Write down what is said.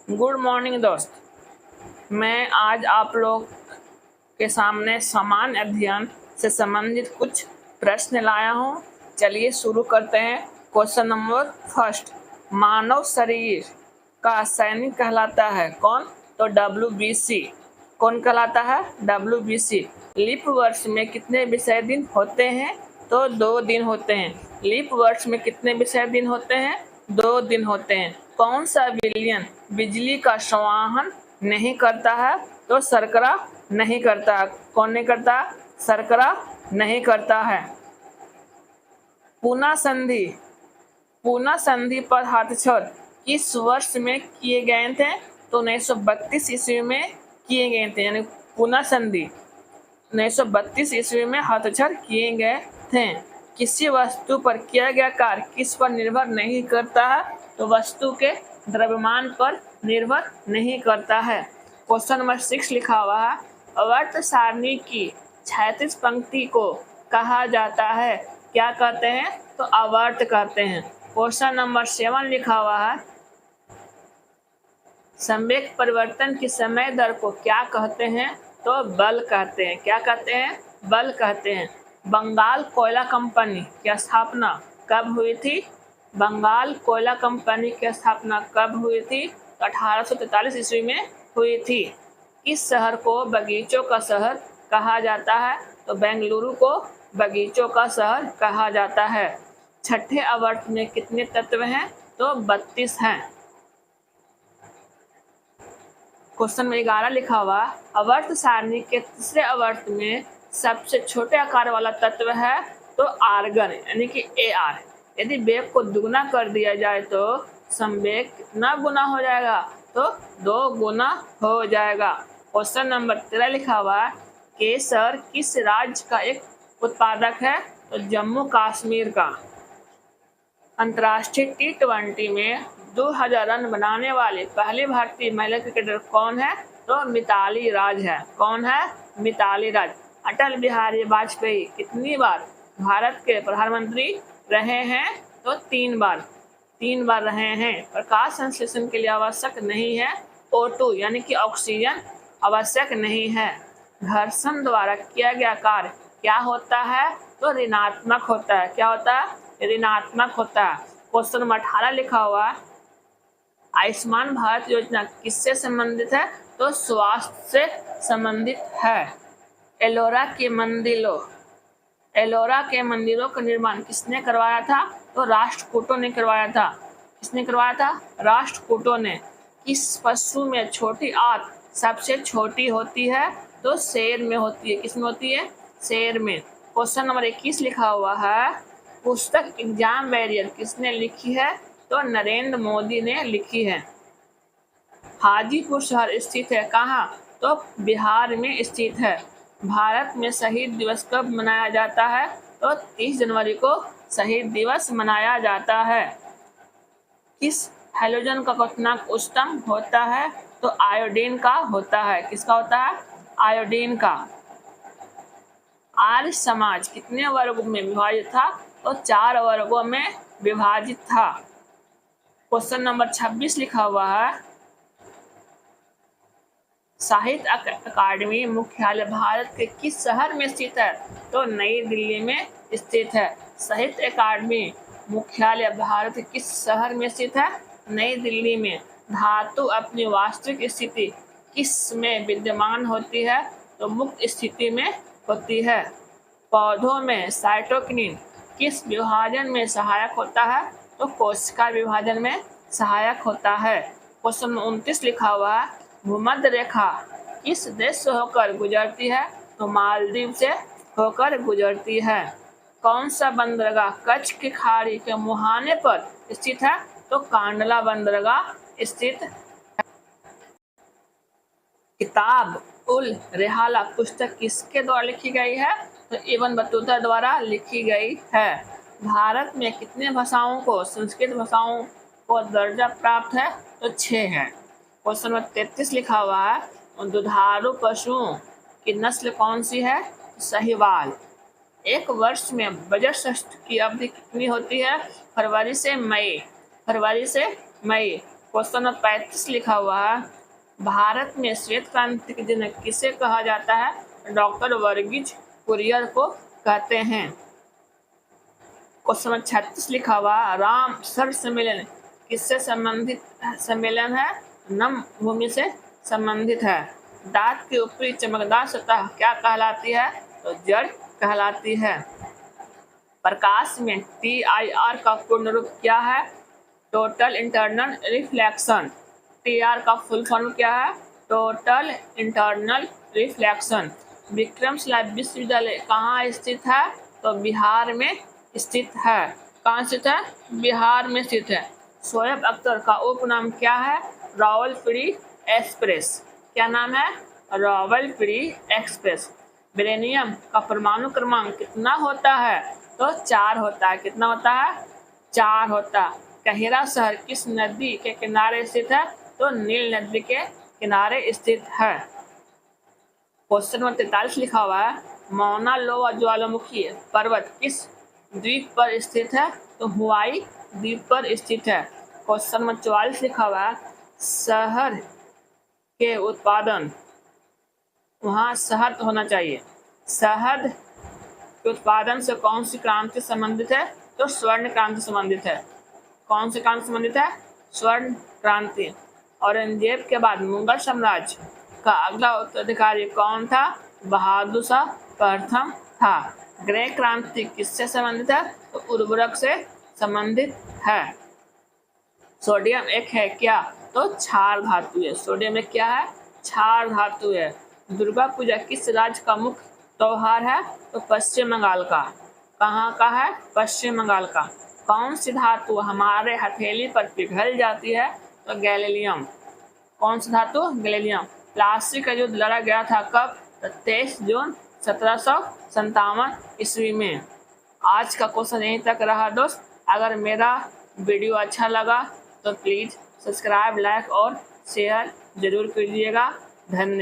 Good morning दोस्त। मैं आज आप लोग के सामने सामान्य अध्ययन से संबंधित कुछ प्रश्न लाया हूँ। चलिए शुरू करते हैं। क्वेश्चन नंबर फर्स्ट, मानव शरीर का सैनिक कहलाता है कौन? तो WBC। कौन कहलाता है? WBC। लीप वर्ष में कितने विषय दिन होते हैं? तो 2 दिन होते हैं। लीप वर्ष में कितने विषय दिन होते हैं? 2 दिन होते हैं। कौन सा विलयन बिजली का संवहन नहीं करता है? तो शर्करा नहीं करता। कौन नहीं करता? शर्करा नहीं करता है। पूना संधि पर हस्ताक्षर किस वर्ष में किए गए थे? तो 1932 ईस्वी में किए गए थे। यानी पूना संधि 1932 ईस्वी में हस्ताक्षर किए गए थे। किसी वस्तु पर किया गया कार्य किस पर निर्भर नहीं करता है? तो वस्तु के द्रव्यमान पर निर्भर नहीं करता है। क्वेश्चन नंबर 6 लिखा हुआ है, आवर्त सारणी की क्षैतिज पंक्ति को कहा जाता है? क्या कहते हैं? तो आवर्त कहते हैं। क्वेश्चन नंबर 7 लिखा हुआ है, संवेग परिवर्तन की समय दर को क्या कहते हैं? तो बल कहते हैं। क्या कहते हैं? बल कहते हैं। बंगाल कोयला कंपनी की स्थापना कब हुई थी? बंगाल कोयला कंपनी की स्थापना कब हुई थी? 1843 ईस्वी में हुई थी। किस शहर को बगीचों का शहर कहा जाता है? तो बेंगलुरु को बगीचों का शहर कहा जाता है। छठे आवर्त में कितने तत्व हैं? तो 32 हैं। क्वेश्चन में 11 लिखा हुआ, आवर्त सारणी के तीसरे आवर्त में सबसे छोटे आकार वाला तत्व है? तो आर्गन यानी कि Ar। यदि वेग को दुगुना कर दिया जाए तो संवेग कितना गुना हो जाएगा? तो 2 गुना हो जाएगा। क्वेश्चन नंबर 13 लिखा हुआ, केसर किस राज्य का एक उत्पादक है? तो जम्मू कश्मीर का। अंतर्राष्ट्रीय T20 में 2000 रन बनाने वाली पहली भारतीय महिला क्रिकेटर कौन है? तो मिताली राज है। कौन है? मिताली राज। अटल बिहारी वाजपेयी कितनी बार भारत के प्रधानमंत्री रहे हैं? तो 3 बार। 3 बार रहे हैं। प्रकाश संश्लेषण के लिए आवश्यक नहीं है O2 यानी कि ऑक्सीजन आवश्यक नहीं है। घर्षण द्वारा किया गया कार्य क्या होता है? तो ऋणात्मक होता है। क्या होता है? ऋणात्मक होता है। क्वेश्चन नंबर 18 लिखा हुआ, आयुष्मान भारत योजना किससे संबंधित है? तो स्वास्थ्य से संबंधित है। एलोरा के मंदिरों का निर्माण किसने करवाया था? तो राष्ट्रकूटों ने करवाया था। किसने करवाया था? राष्ट्रकूटों ने। किस पशु में छोटी आंत सबसे छोटी होती है? तो शेर में होती है। किस में होती है? शेर में। क्वेश्चन नंबर 21 लिखा हुआ है, पुस्तक एग्जाम वॉरियर किसने लिखी है? तो नरेंद्र मोदी ने लिखी है। हाजीपुर शहर स्थित है कहाँ? तो बिहार में स्थित है। भारत में शहीद दिवस कब मनाया जाता है? तो 30 जनवरी को शहीद दिवस मनाया जाता है। किस हैलोजन का क्वथनांक उच्चतम होता है? तो आयोडीन का होता है। किसका होता है? आयोडीन का। आर्य समाज कितने वर्गों में विभाजित था? तो 4 वर्गों में विभाजित था। क्वेश्चन नंबर 26 लिखा हुआ है, साहित्य अकादमी मुख्यालय भारत के किस शहर में स्थित है? तो नई दिल्ली में स्थित है। साहित्य अकादमी मुख्यालय भारत के किस शहर में स्थित है? नई दिल्ली में। धातु अपनी वास्तविक स्थिति किस में विद्यमान होती है? तो मुक्त स्थिति में होती है। पौधों में साइटोकिनिन किस विभाजन में सहायक होता है? तो कोशिका विभाजन में सहायक होता है। क्वेश्चन 29 लिखा हुआ है, भूमध्य रेखा किस देश से होकर गुजरती है? तो मालदीव से होकर गुजरती है। कौन सा बंदरगाह कच्छ की खाड़ी के मुहाने पर स्थित है? तो कांडला बंदरगाह स्थित है। किताब उल रेहाला पुस्तक किसके द्वारा लिखी गई है? तो इब्न बतूता द्वारा लिखी गई है। भारत में कितने भाषाओं को संस्कृत भाषाओं को दर्जा प्राप्त है? तो 6 है। क्वेश्चन नंबर 33 लिखा हुआ है, दुधारू पशुओं की नस्ल कौन सी है? साहीवाल। एक वर्ष में बजट सत्र की अवधि कितनी होती है? फरवरी से मई। क्वेश्चन नंबर 35 लिखा हुआ है, भारत में श्वेत क्रांति के जनक किसे कहा जाता है? डॉक्टर वर्गीज कुरियन को कहते हैं। क्वेश्चन नंबर 36 लिखा हुआ, रामसर सम्मेलन किससे संबंधित सम्मेलन है? नम भूमि से संबंधित है। दांत की ऊपरी चमकदार सतह क्या कहलाती है? तो जड़ कहलाती है। प्रकाश में TIR का पूर्ण रूप क्या है? Total internal reflection. TR का फुल फॉर्म क्या है? Total internal reflection. विक्रमशिला विश्वविद्यालय कहाँ स्थित है? तो बिहार में स्थित है। कहाँ स्थित है? बिहार में स्थित है। शोएब अख्तर का उपनाम क्या है? रावलपिंडी एक्सप्रेस। क्या नाम है? रावलपिंडी एक्सप्रेस। बेरिलियम का परमाणु क्रमांक कितना होता है? तो 4 होता है। कितना होता है? 4 होता है। कहिरा शहर किस नदी के किनारे स्थित है? तो नील नदी के किनारे स्थित है। क्वेश्चन नंबर 43 लिखा हुआ है, मौना लोआ ज्वालामुखी पर्वत किस द्वीप पर स्थित है? तो हुआई द्वीप पर स्थित है। क्वेश्चन नंबर 44 लिखा हुआ है, शहर के उत्पादन, वहाँ शहद होना चाहिए, शहद के उत्पादन से कौन सी क्रांति संबंधित है? तो स्वर्ण क्रांति संबंधित है। कौन सी क्रांति संबंधित है? स्वर्ण क्रांति। औरंगजेब के बाद मुगल साम्राज्य का अगला उत्तराधिकारी कौन था? बहादुर शाह प्रथम था। ग्रे क्रांति किससे संबंधित है? तो उर्वरक से संबंधित है। सोडियम एक है क्या? तो क्षार धातु है। सोडियम एक क्या है? क्षार धातु है। दुर्गा पूजा किस राज्य का मुख्य त्योहार है? तो पश्चिम बंगाल का। कहाँ का है? पश्चिम बंगाल का। कौन सी धातु हमारे हथेली पर पिघल जाती है? तो गैलीलियम। कौन सी धातु? गैलीलियम। प्लासी का युद्ध लड़ा गया था कब? तो 23 जून 1757 ईस्वी में। आज का क्वेश्चन यहीं तक रहा दोस्त। अगर मेरा वीडियो अच्छा लगा तो प्लीज़ सब्सक्राइब, लाइक और शेयर जरूर कीजिएगा। धन्यवाद।